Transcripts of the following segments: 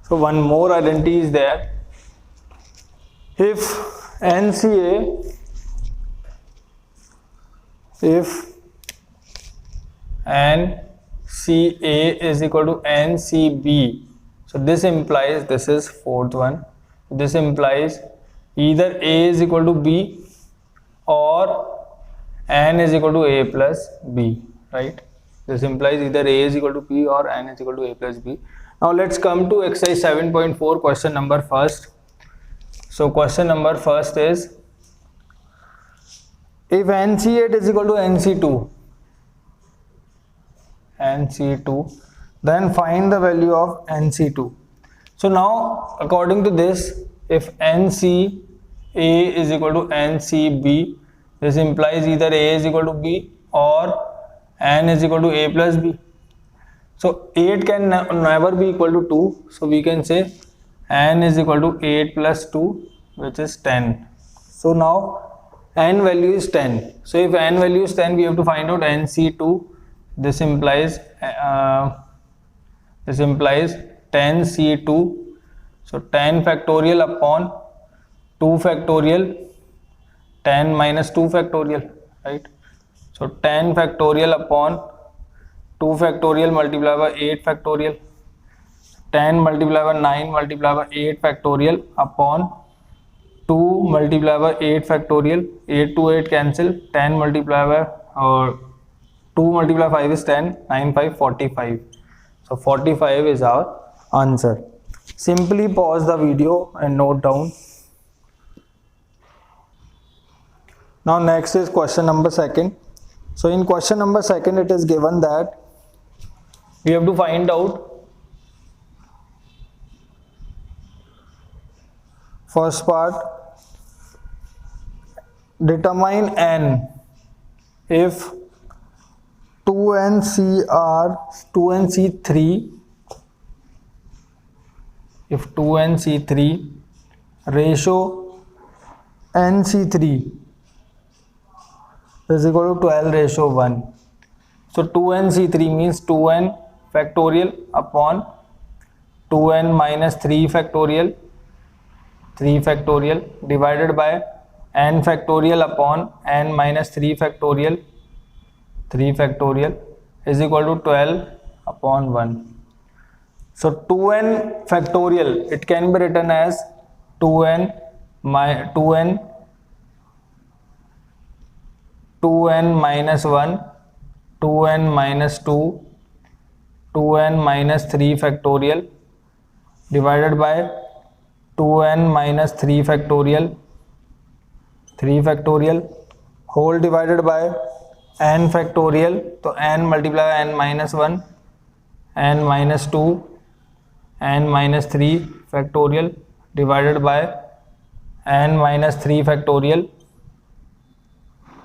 So one more identity is there. If NCA is equal to NCB, so this implies, this is fourth one, this implies either A is equal to B or N is equal to A plus B, right? This implies either A is equal to B or N is equal to A plus B. Now let's come to exercise 7.4, question number first. So question number first is, if NC8 is equal to NC2, then find the value of NC2. So now according to this, if NCA is equal to NCB, this implies either A is equal to B or N is equal to A plus B. So 8 can never be equal to 2. So we can say N is equal to 8 plus 2, which is 10. So now N value is 10. So if N value is 10, we have to find out NC2. This implies 10C2. So 10 factorial upon 2 factorial, 10 minus 2 factorial, right? So 10 factorial upon 2 factorial multiplied by 8 factorial, 10 multiplied by 9 multiplied by 8 factorial upon 2 multiplied by 8 factorial, 8 to 8 cancel, 10 multiplied by 2 multiplied by 5 is 10, 9 5 45. So 45 is our answer. Simply pause the video and note down. Now next is question number second. So in question number second, it is given that we have to find out first part, determine N if 2NC3 ratio NC3 is equal to 12 ratio 1. So 2NC3 means 2n factorial upon 2n minus 3 factorial divided by n factorial upon n minus 3 factorial is equal to 12 upon 1. So 2n factorial, it can be written as 2n minus 1, 2n minus 2, 2n minus 3 factorial divided by 2n minus 3 factorial whole divided by n factorial. So n multiplied by n minus 1, n minus 2, n minus 3 factorial divided by n minus 3 factorial,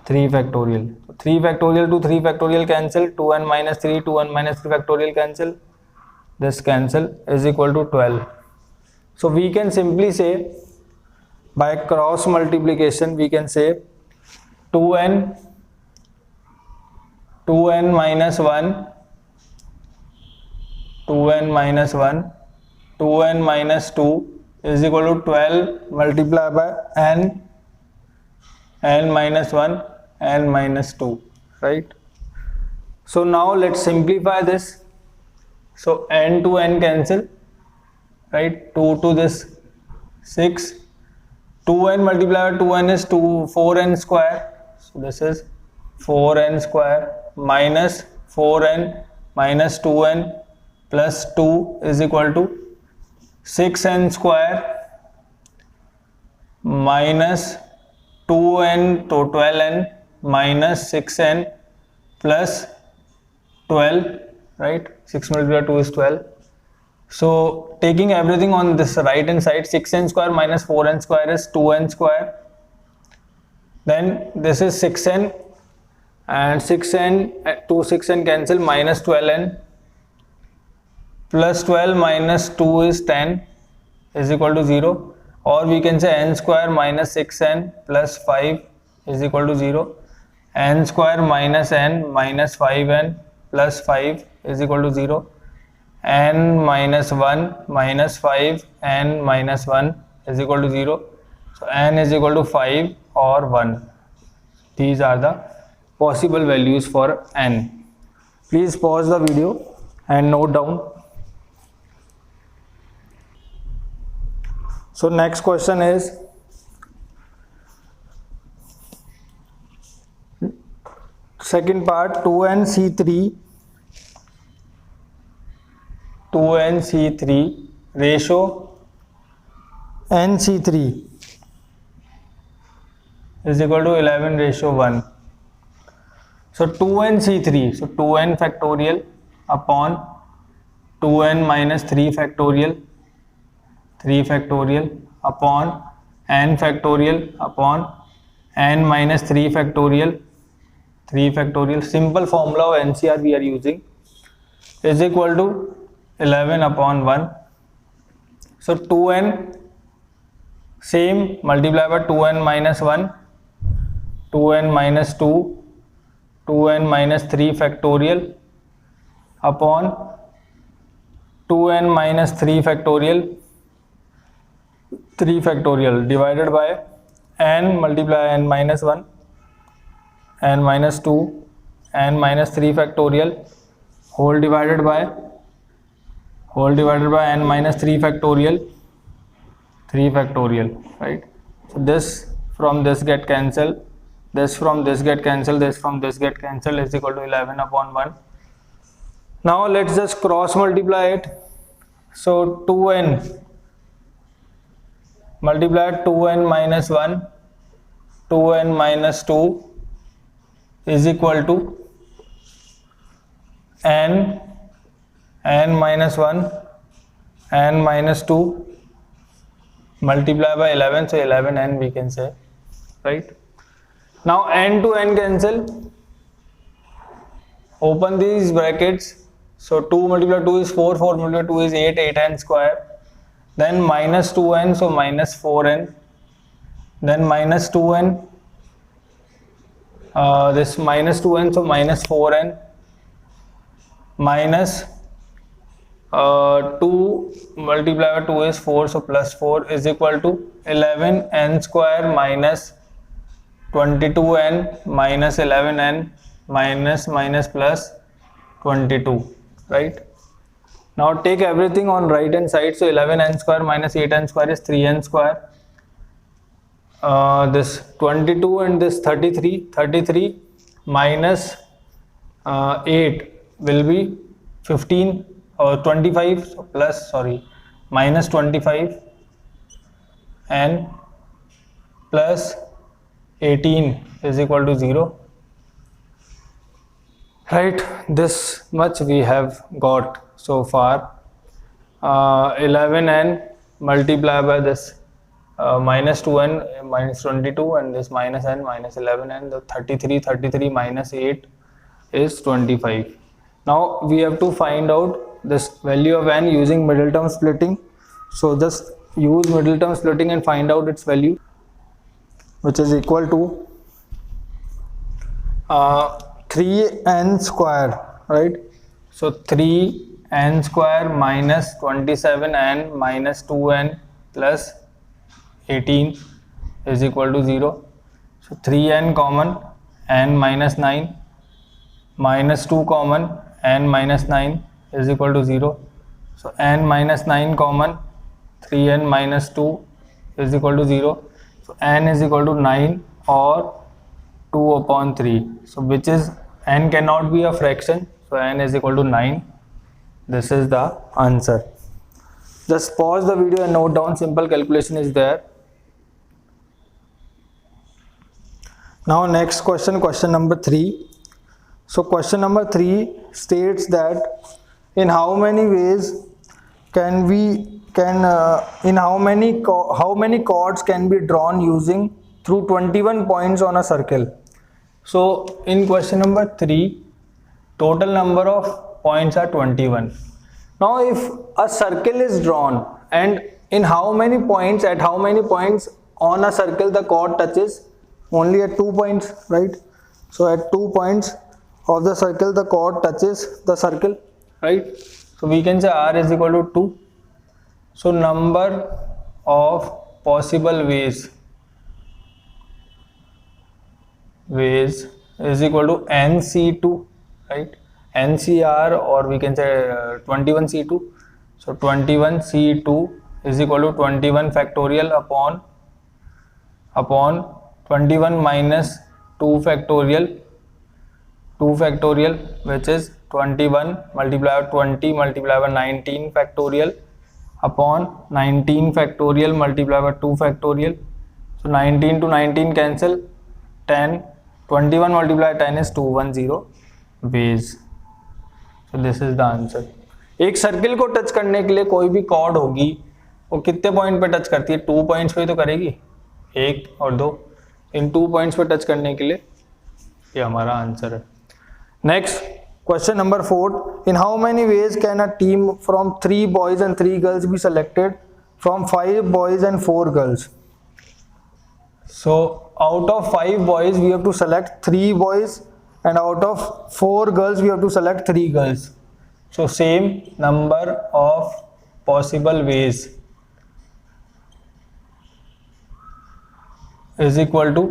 3 factorial. So 3 factorial to 3 factorial cancel, 2n minus 3, 2n minus 3 factorial cancel, this cancel is equal to 12. So we can simply say by cross multiplication, we can say 2n minus 1, 2n minus 1, 2n minus 2 is equal to 12 multiplied by n minus 1, n minus 2, right? So now let's simplify this. So n to n cancel, right? 2 to this 6, 2n multiplied by 2n is 4n square. So this is 4n square minus 4n minus 2n plus 2 is equal to 6n square minus 2n to 12n minus 6n plus 12, right? 6 multiplied by 2 is 12. So taking everything on this right hand side, 6n square minus 4n square is 2n square. Then this is 6n and 6n to 6n cancel, minus 12n plus 12 minus 2 is 10 is equal to 0. Or we can say n square minus 6n plus 5 is equal to 0. N square minus n minus 5n plus 5 is equal to 0. n minus 1 minus 5 n minus 1 is equal to 0. So n is equal to 5 or 1. These are the possible values for n. Please pause the video and note down. So next question is second part, 2nc3 ratio nc3 is equal to 11 ratio 1. So 2nc3, so 2n factorial upon 2n minus 3 factorial, 3 factorial upon n factorial upon n minus 3 factorial, 3 factorial, simple formula of NCR we are using, is equal to 11 upon 1. So 2n same, multiply by 2n minus 1, 2n minus 2, 2n minus 3 factorial upon 2n minus 3 factorial, 3 factorial divided by n, multiply n minus 1, n minus 2, n minus 3 factorial whole divided by n minus 3 factorial, 3 factorial, right? So this from this get cancelled, this from this get cancelled, this from this get cancelled, is equal to 11 upon 1. Now let's just cross multiply it. So 2n multiply 2n minus 1, 2n minus 2 is equal to n minus 1, n minus 2 multiply by 11, so 11n we can say, right? Now n to n cancel, open these brackets. So 2 multiplied 2 is 4, 4 multiplied 2 is 8, 8n square, then minus 2n, so minus 4n, then minus 2n, this minus 2n, so minus 4n, minus 2 multiplied by 2 is 4, so plus 4 is equal to 11n square minus 22n minus 11n minus plus 22, right? Now take everything on right hand side. So 11n square minus 8n square is 3n square. This 22 and this 33 minus 8 will be 15 or 25, so plus, sorry, minus 25 and plus 18 is equal to 0, right? This much we have got so far. 11n multiply by this minus 2n minus 22 and this minus n minus 11n, the 33 minus 8 is 25. Now we have to find out this value of n using middle term splitting. So just use middle term splitting and find out its value, which is equal to 3n square, right? So 3n square minus 27n minus 2n plus 18 is equal to 0. So 3n common, n minus 9, minus 2 common, n minus 9 is equal to 0. So n minus 9 common, 3n minus 2 is equal to 0. So n is equal to 9 or 2 upon 3. So which is, n cannot be a fraction, so n is equal to 9. This is the answer. Just pause the video and note down, simple calculation is there. Now next question, question number 3. So question number 3 states that in how many ways how many chords can be drawn using through 21 points on a circle. So in question number 3, total number of points are 21. Now if a circle is drawn and in how many points, at how many points on a circle the chord touches? Only at 2 points, right? So at 2 points of the circle the chord touches the circle, right? So we can say r is equal to 2. So number of possible ways is equal to nc2, right? ncr, or we can say 21c2. So 21c2 is equal to 21 factorial upon 21 minus 2 factorial, which is 21 multiplied by 20 multiplied by 19 factorial upon 19 factorial multiplied by 2 factorial. So 19 to 19 cancel, 10, 21 multiplied by 10 is 210 ways. So this is the answer. एक circle को touch करने के लिए कोई भी cord होगी वो कितने पॉइंट पे टच करती है? 2 पॉइंट्स पे तो करेगी, 1 और 2. इन 2 पॉइंट्स पे टच करने के लिए ये हमारा आंसर है. Next question number 4. In how many ways can a team from 3 boys and 3 girls be selected from 5 boys and 4 girls? So out of 5 boys we have to select 3 boys, and out of 4 girls we have to select 3 girls. So same number of possible ways is equal to,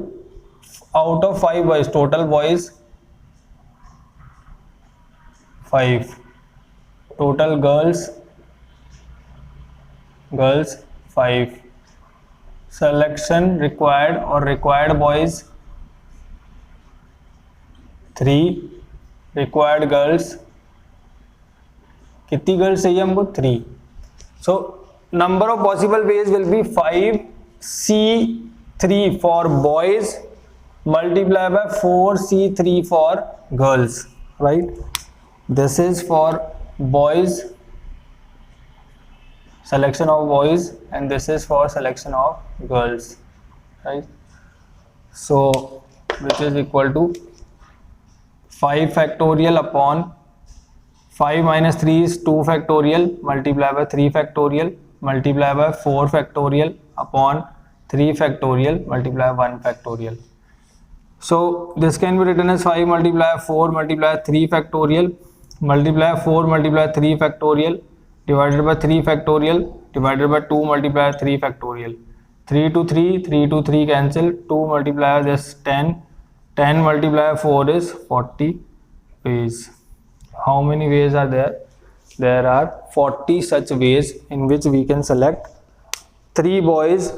out of 5 boys, total boys 5, total girls 5, selection required or required boys 3, required girls, कितनी girls चाहिए हमको? 3. So number of possible ways will be 5c3 for boys multiplied by 4c3 for girls, right? This is for boys, selection of boys, and this is for selection of girls, right? So which is equal to 5 factorial upon 5 minus 3 is 2 factorial multiplied by 3 factorial multiplied by 4 factorial upon 3 factorial multiplied by 1 factorial. So this can be written as 5 multiplied by 4 multiplied by 3 factorial multiplied by 4 multiplied by 3 factorial divided by 3 factorial divided by 2 multiplied by 3 factorial. 3 to 3 cancel, 2 multiplied by this 10 multiplied by 4 is 40 ways. How many ways are there? There are 40 such ways in which we can select 3 boys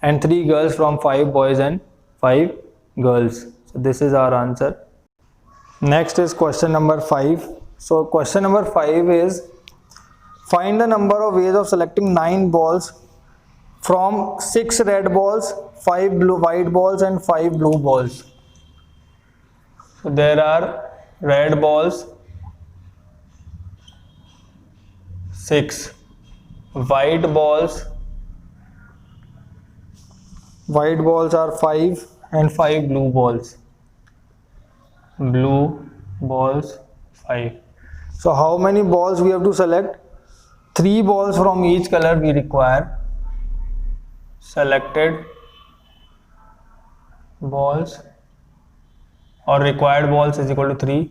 and 3 girls from 5 boys and 5 girls. So this is our answer. Next is question number 5. So question number 5 is, find the number of ways of selecting 9 balls from 6 red balls, 5 white balls and 5 blue balls. So there are red balls 6, white balls are 5 and 5 blue balls 5. So how many balls we have to select? 3 balls from each color we require. Selected balls or required balls is equal to 3.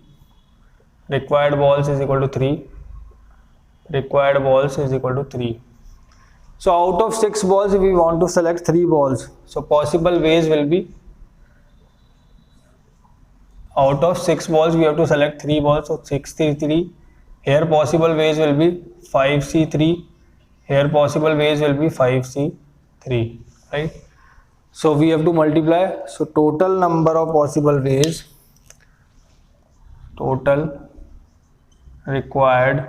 Required balls is equal to 3. Required balls is equal to 3. So out of 6 balls we want to select 3 balls. So possible ways will be, out of 6 balls we have to select 3 balls. So 6 3 3. Here possible ways will be 5c3. Here possible ways will be 5c3, right? So we have to multiply. So total number of possible ways, total required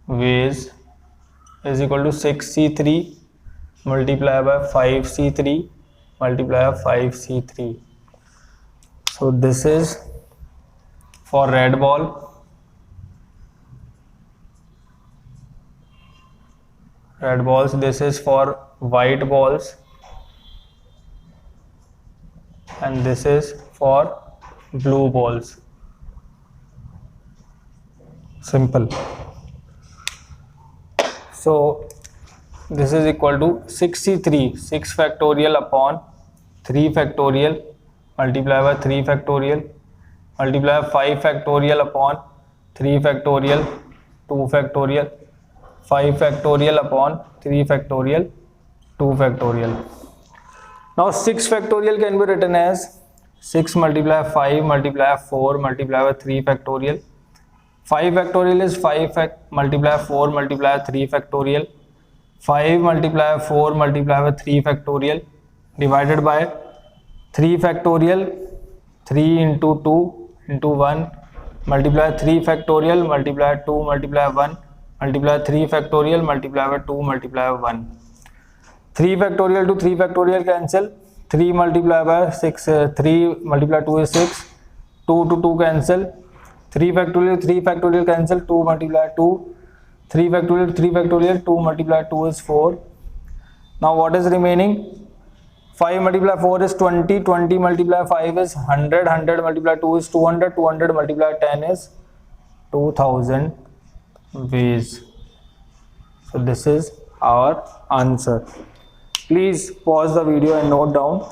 ways is equal to 6c3 multiplied by 5c3 multiplied by 5c3. So this is for red ball. Red balls. This is for white balls, and this is for blue balls. Simple. So this is equal to 6c3, 6 factorial upon 3 factorial multiplied by 3 factorial multiplied by 5 factorial upon 3 factorial 2 factorial, 5 factorial upon 3 factorial, 2 factorial. Now 6 factorial can be written as 6 multiply 5 multiply 4 multiply by 3 factorial. 5 factorial is 5 multiply 4 multiply 3 factorial. 5 multiply 4 multiply by 3 factorial divided by 3 factorial, 3 into 2 into 1 multiply 3 factorial multiply 2 multiply 1 multiply 3 factorial multiply by 2 multiply 1. 3 factorial to 3 factorial cancel. 3 multiply by 6, 3 multiply 2 is 6. 2 to 2 cancel. 3 factorial cancel. 2 multiply 2. 3 factorial 2 multiply 2 is 4. Now what is remaining? 5 multiply 4 is 20. 20 multiply 5 is 100. 100 multiply 2 is 200. 200 multiply 10 is 2000 ways. So this is our answer. Please pause the video and note down.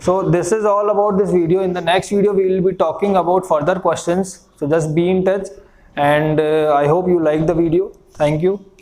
So this is all about this video. In the next video we will be talking about further questions. So just be in touch, and I hope you like the video. Thank you.